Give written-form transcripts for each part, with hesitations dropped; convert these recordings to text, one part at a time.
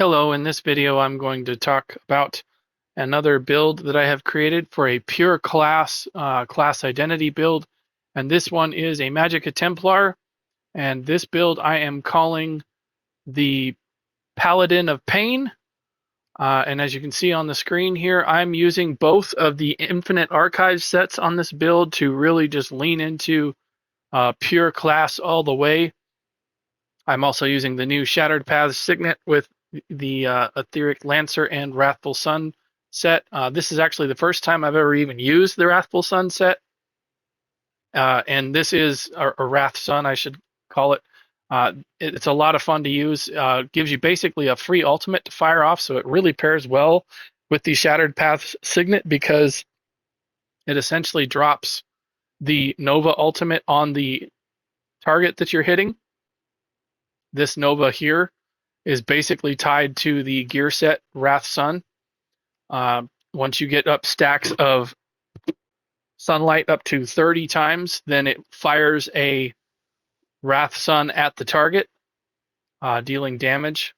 Hello, in this video I'm going to talk about another build that I have created for a pure class identity build, and this one is a Magicka Templar, and this build I am calling the Paladin of Pain. And as you can see on the screen here, I'm using both of the Infinite Archive sets on this build to really just lean into pure class all the way. I'm also using the new Shattered Paths Signet with the Aetheric Lancer and Wrathful Sun set. This is actually the first time I've ever even used the Wrathful Sun set. And this is a Wrath Sun, I should call it. It's a lot of fun to use. Gives you basically a free ultimate to fire off, so it really pairs well with the Shattered Paths Signet because it essentially drops the Nova ultimate on the target that you're hitting. This Nova here is basically tied to the gear set Wrathsun. Once you get up stacks of sunlight up to 30 times, then it fires a Wrathsun at the target, dealing damage.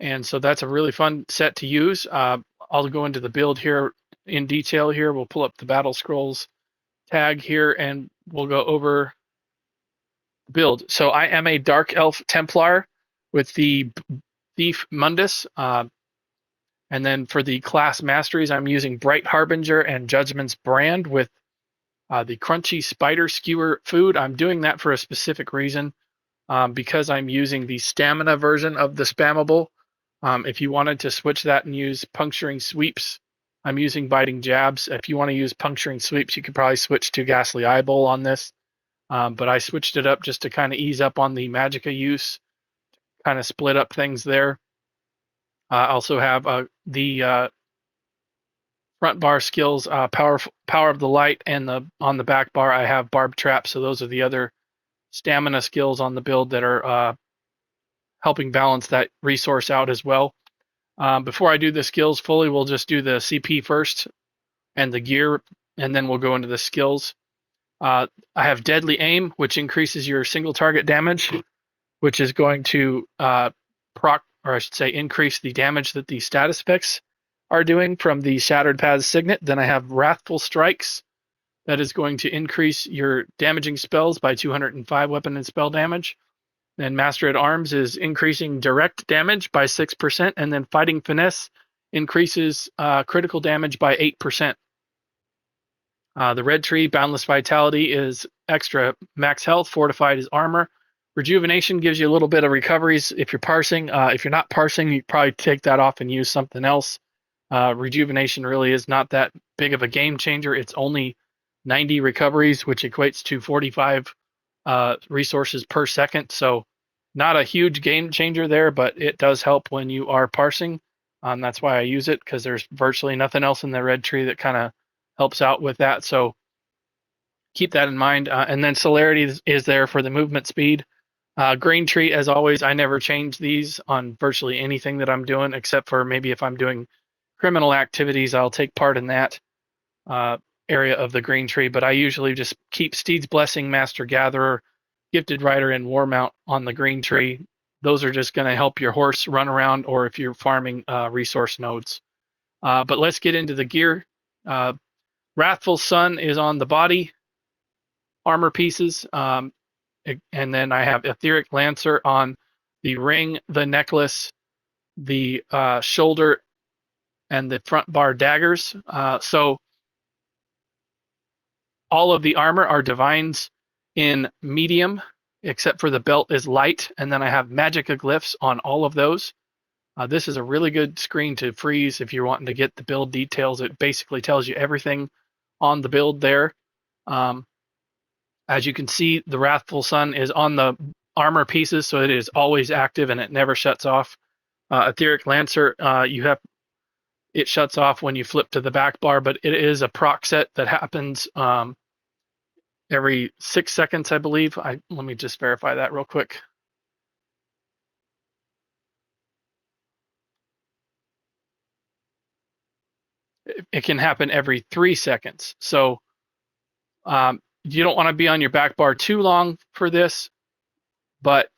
And so that's a really fun set to use. I'll go into the build here in detail here. We'll pull up the Battle Scrolls tag here and we'll go over the build. So I am a Dark Elf Templar with the Thief Mundus. And then for the class masteries, I'm using Bright Harbinger and Judgment's Brand with the Crunchy Spider Skewer food. I'm doing that for a specific reason because I'm using the stamina version of the spammable. If you wanted to switch that and use Puncturing Sweeps, I'm using Biting Jabs. If you want to use Puncturing Sweeps, you could probably switch to Ghastly Eyeball on this. But I switched it up just to kind of ease up on the Magicka use, kind of split up things there. I also have the front bar skills, power of the light, and on the back bar I have barb trap. So those are the other stamina skills on the build that are helping balance that resource out as well. Before I do the skills fully, we'll just do the CP first and the gear, and then we'll go into the skills. I have Deadly Aim, which increases your single target damage, which is going to increase the damage that the status effects are doing from the Shattered Paths Signet. Then I have Wrathful Strikes, that is going to increase your damaging spells by 205 weapon and spell damage. Then Master at Arms is increasing direct damage by 6%, and then Fighting Finesse increases critical damage by 8%. The Red Tree, Boundless Vitality, is extra max health. Fortified is armor. Rejuvenation gives you a little bit of recoveries if you're parsing. If you're not parsing, you probably take that off and use something else. Rejuvenation really is not that big of a game changer. It's only 90 recoveries, which equates to 45 resources per second. So not a huge game changer there, but it does help when you are parsing. That's why I use it, because there's virtually nothing else in the Red Tree that kind of helps out with that. So keep that in mind. And then Celerity is there for the movement speed. Green Tree, as always, I never change these on virtually anything that I'm doing, except for maybe if I'm doing criminal activities, I'll take part in that area of the Green Tree. But I usually just keep Steed's Blessing, Master Gatherer, Gifted Rider, and War Mount on the Green Tree. Those are just going to help your horse run around, or if you're farming resource nodes. But let's get into the gear. Wrathful Sun is on the body armor pieces. And then I have Aetheric Lancer on the ring, the necklace, the shoulder, and the front bar daggers. So all of the armor are divines in medium, except for the belt is light. And then I have Magicka glyphs on all of those. This is a really good screen to freeze if you're wanting to get the build details. It basically tells you everything on the build there. As you can see, the Wrathful Sun is on the armor pieces, so it is always active and it never shuts off. Aetheric Lancer, it shuts off when you flip to the back bar, but it is a proc set that happens every 6 seconds, I believe. Let me just verify that real quick. It can happen every 3 seconds. So you don't want to be on your back bar too long for this, but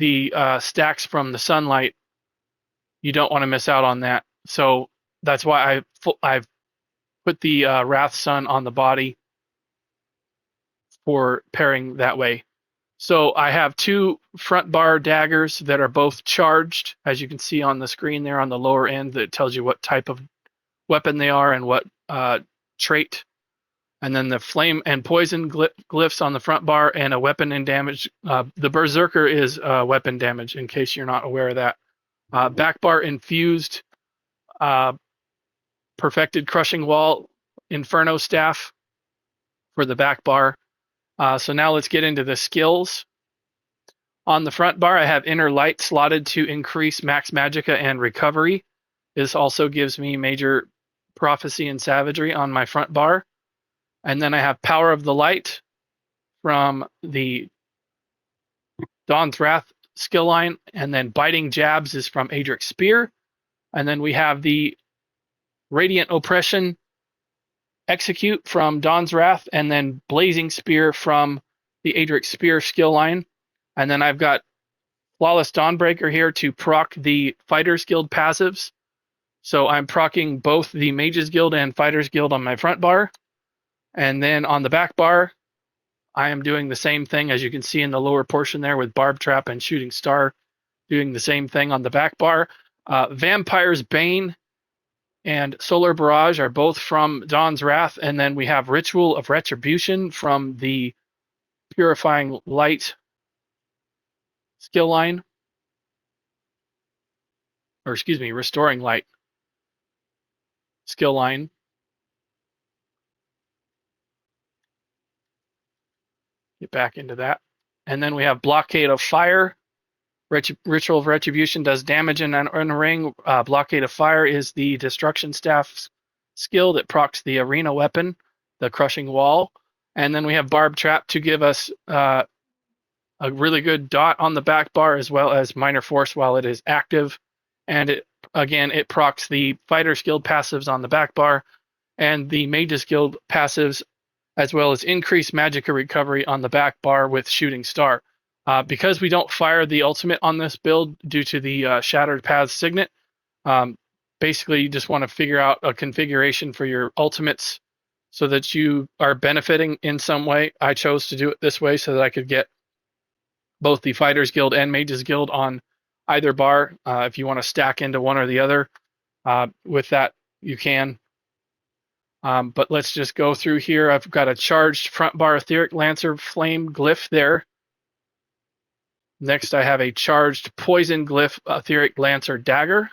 the stacks from the sunlight, you don't want to miss out on that. So that's why I've put the Wrathsun on the body for pairing that way. So I have two front bar daggers that are both charged, as you can see on the screen there on the lower end, that tells you what type of weapon they are and what trait. And then the flame and poison glyphs on the front bar, and a weapon and damage. The Berserker is weapon damage, in case you're not aware of that. Back bar infused, perfected crushing wall, inferno staff for the back bar. So now let's get into the skills. On the front bar, I have Inner Light slotted to increase max magicka and recovery. This also gives me major prophecy and savagery on my front bar. And then I have Power of the Light from the Dawn's Wrath skill line. And then Biting Jabs is from Aetheric Spear. And then we have the Radiant Oppression Execute from Dawn's Wrath. And then Blazing Spear from the Aetheric Spear skill line. And then I've got Flawless Dawnbreaker here to proc the Fighters Guild passives. So I'm proccing both the Mages Guild and Fighters Guild on my front bar. And then on the back bar, I am doing the same thing, as you can see in the lower portion there, with Barb Trap and Shooting Star, doing the same thing on the back bar. Vampire's Bane and Solar Barrage are both from Dawn's Wrath. And then we have Ritual of Retribution from the Purifying Light skill line. Or excuse me, Restoring Light skill line. Get back into that. And then we have Blockade of Fire. Ritual of Retribution does damage in a ring. Blockade of Fire is the Destruction Staff skill that procs the arena weapon, the Crushing Wall. And then we have Barb Trap to give us a really good dot on the back bar, as well as Minor Force while it is active. And it procs the Fighters Guild passives on the back bar and the Mages Guild passives, as well as increased magicka recovery on the back bar with Shooting Star. Because we don't fire the ultimate on this build due to the Shattered Paths Signet, basically you just want to figure out a configuration for your ultimates so that you are benefiting in some way. I chose to do it this way so that I could get both the Fighters Guild and Mages Guild on either bar. If you want to stack into one or the other, with that you can. But let's just go through here. I've got a charged front bar Aetheric Lancer flame glyph there. Next, I have a charged poison glyph Aetheric Lancer dagger.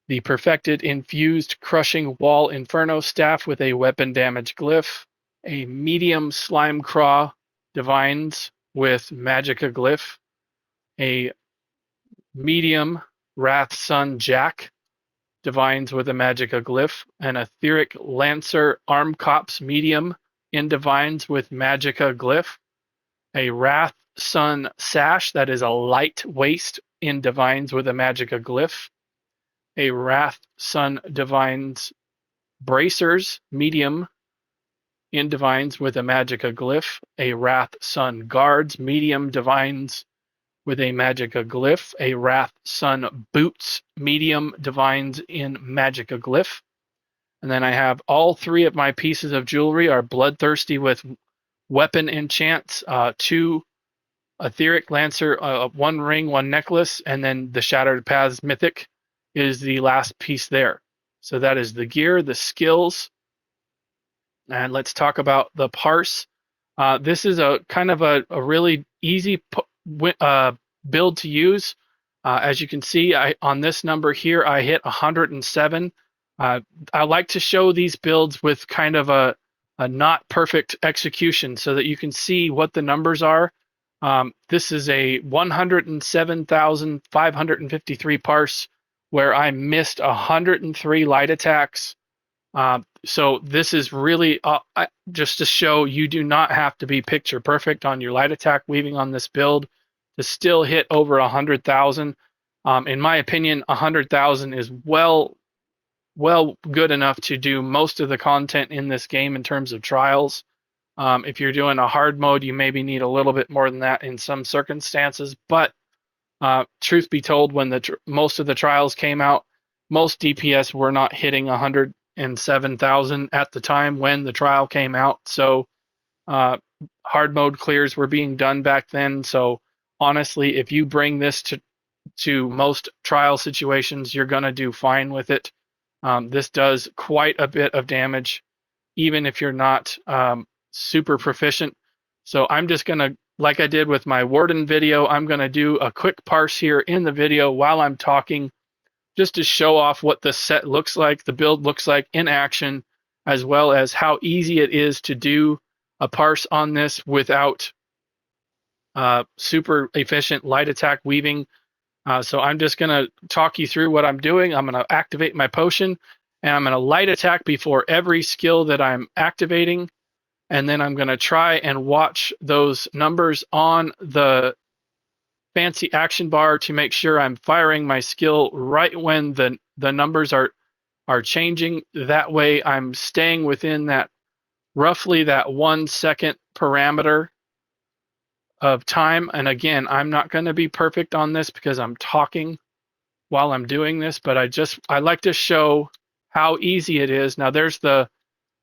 The perfected infused crushing wall inferno staff with a weapon damage glyph. A medium slime craw divines with magicka glyph. A medium Wrathsun jack divines with a magicka glyph. An Aetheric Lancer arm cops medium in divines with magicka glyph. A Wrathsun sash that is a light waist in divines with a magicka glyph. A Wrathsun divines bracers medium in divines with a magicka glyph. A Wrathsun guards medium divines with a magicka glyph. A Wrathsun boots medium divines in magicka glyph. And then I have all three of my pieces of jewelry are bloodthirsty with weapon enchants, 2 Aetheric Lancer, 1 ring, 1 necklace, and then the Shattered Paths Mythic is the last piece there. So that is the gear, the skills. And let's talk about the parse. This is a kind of a really easy build to use. As you can see, on this number here, I hit 107. I like to show these builds with kind of a not perfect execution so that you can see what the numbers are. This is a 107,553 parse where I missed 103 light attacks. So this is really just to show you do not have to be picture perfect on your light attack weaving on this build to still hit over 100,000. In my opinion, 100,000 is well good enough to do most of the content in this game in terms of trials. If you're doing a hard mode, you maybe need a little bit more than that in some circumstances. But truth be told, when most of the trials came out, most DPS were not hitting 107,000 at the time when the trial came out. So hard mode clears were being done back then. So honestly, if you bring this to most trial situations, you're going to do fine with it. This does quite a bit of damage, even if you're not super proficient. So I'm just going to, like I did with my Warden video, I'm going to do a quick parse here in the video while I'm talking, just to show off what the set looks like, the build looks like in action, as well as how easy it is to do a parse on this without super efficient light attack weaving. So I'm just going to talk you through what I'm doing. I'm going to activate my potion, and I'm going to light attack before every skill that I'm activating. And then I'm going to try and watch those numbers on the fancy action bar to make sure I'm firing my skill right when the numbers are changing. That way I'm staying within that roughly that 1 second parameter of time. And again, I'm not going to be perfect on this because I'm talking while I'm doing this, but I like to show how easy it is. Now there's the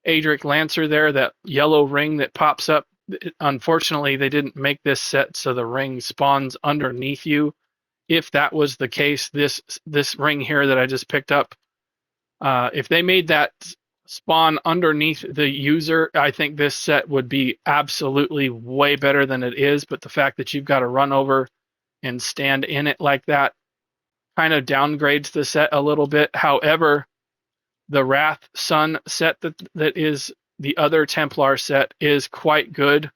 Aetheric Lancer there, that yellow ring that pops up. Unfortunately, they didn't make this set so the ring spawns underneath you. If that was the case, this ring here that I just picked up, if they made that spawn underneath the user, I think this set would be absolutely way better than it is. But the fact that you've got to run over and stand in it like that kind of downgrades the set a little bit. However, the Wrathsun set that is the other Templar set is quite good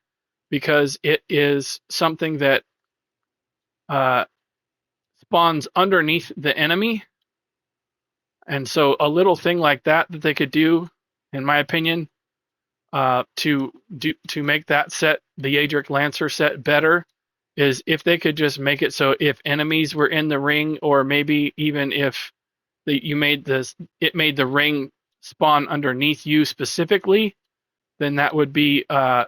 because it is something that uh, spawns underneath the enemy. And so a little thing like that they could do, in my opinion, to make that set, the Aetheric Lancer set, better, is if they could just make it so if enemies were in the ring, or maybe even if it made the ring spawn underneath you specifically, then that would be, I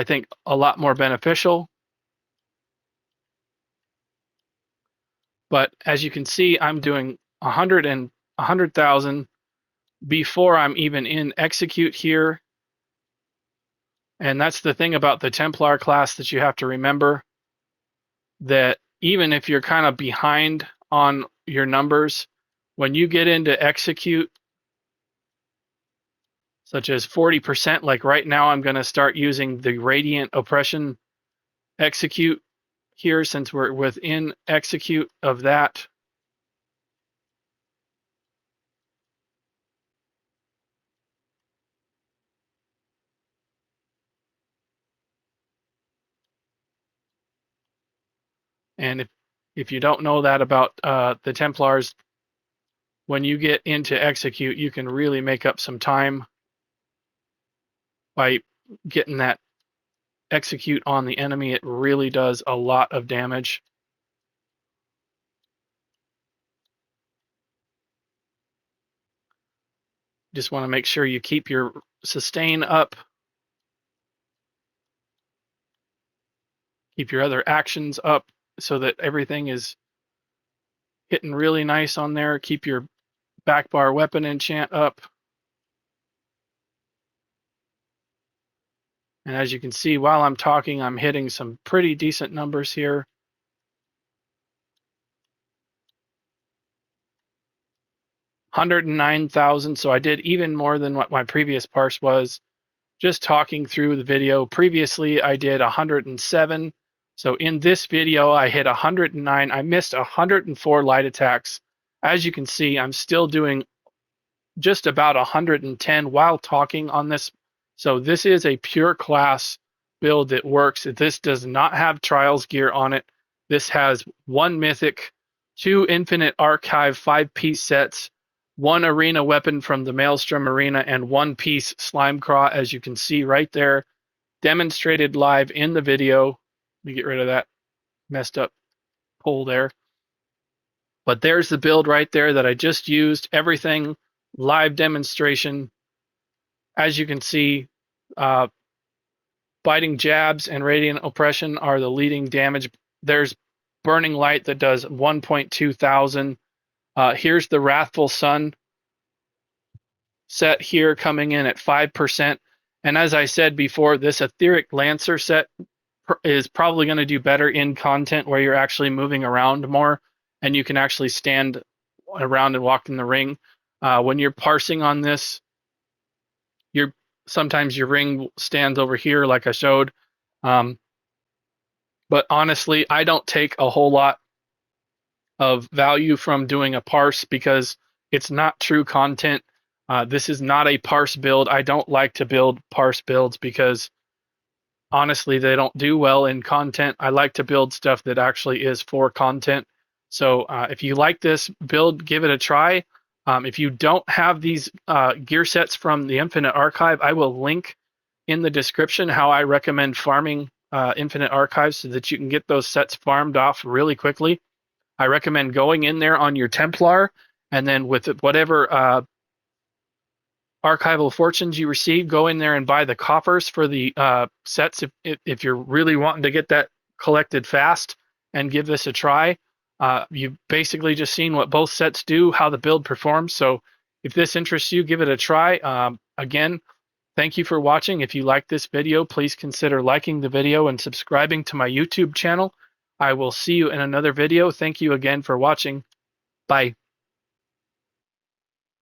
think, a lot more beneficial. But as you can see, I'm doing 100,000 before I'm even in execute here. And that's the thing about the Templar class that you have to remember, that even if you're kind of behind on your numbers, when you get into execute, such as 40%, like right now, I'm going to start using the Radiant Oppression execute here since we're within execute of that. And if you don't know that about the Templars, when you get into execute, you can really make up some time by getting that execute on the enemy. It really does a lot of damage. Just want to make sure you keep your sustain up, keep your other actions up so that everything is hitting really nice on there. Keep your back bar weapon enchant up. And as you can see, while I'm talking, I'm hitting some pretty decent numbers here. 109,000, so I did even more than what my previous parse was. Just talking through the video, previously I did 107. So in this video, I hit 109. I missed 104 light attacks. As you can see, I'm still doing just about 110 while talking on this. So this is a pure class build that works. This does not have trials gear on it. This has 1 mythic, 2 Infinite Archive 5-piece sets, 1 arena weapon from the Maelstrom Arena, and 1 piece slime craw, as you can see right there, demonstrated live in the video. Let me get rid of that messed up pole there. But there's the build right there that I just used. Everything live demonstration. As you can see, Biting Jabs and Radiant Oppression are the leading damage. There's Burning Light that does 1.2 thousand. Here's the Wrathful Sun set here coming in at 5%. And as I said before, this Aetheric Lancer set is probably going to do better in content where you're actually moving around more and you can actually stand around and walk in the ring. When you're parsing on this, sometimes your ring stands over here like I showed. But honestly, I don't take a whole lot of value from doing a parse because it's not true content. This is not a parse build. I don't like to build parse builds because honestly, they don't do well in content. I like to build stuff that actually is for content. So if you like this build, give it a try. If you don't have these gear sets from the Infinite Archive, I will link in the description how I recommend farming Infinite Archive so that you can get those sets farmed off really quickly. I recommend going in there on your Templar, and then with whatever archival fortunes you receive, go in there and buy the coffers for the sets if you're really wanting to get that collected fast, and give this a try. You've basically just seen what both sets do, how the build performs. So if this interests you, give it a try. Again, thank you for watching. If you like this video, please consider liking the video and subscribing to my YouTube channel. I will see you in another video. Thank you again for watching. Bye.